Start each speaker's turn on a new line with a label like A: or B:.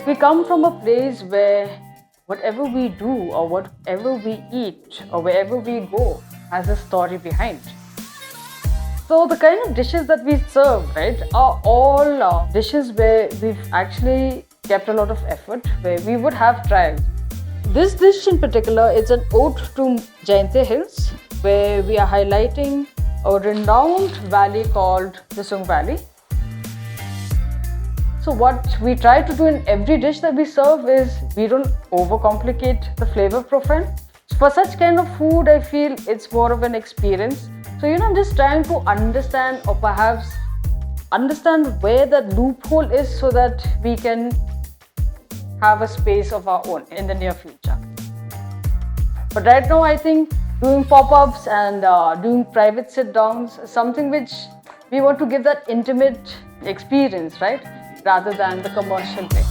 A: We come from a place where whatever we do or whatever we eat or wherever we go has a story behind. So the kind of dishes that we serve, right, are all dishes where we've actually kept a lot of effort, where we would have tried. This dish in particular is an ode to Jainte Hills, where we are highlighting a renowned valley called the Sung Valley. So what we try to do in every dish that we serve is we don't overcomplicate the flavor profile. For such kind of food, I feel it's more of an experience. So I'm just trying to understand or perhaps understand where that loophole is so that we can have a space of our own in the near future. But right now, I think doing pop-ups and doing private sit-downs is something which we want to give that intimate experience, right? Rather than the commercial way.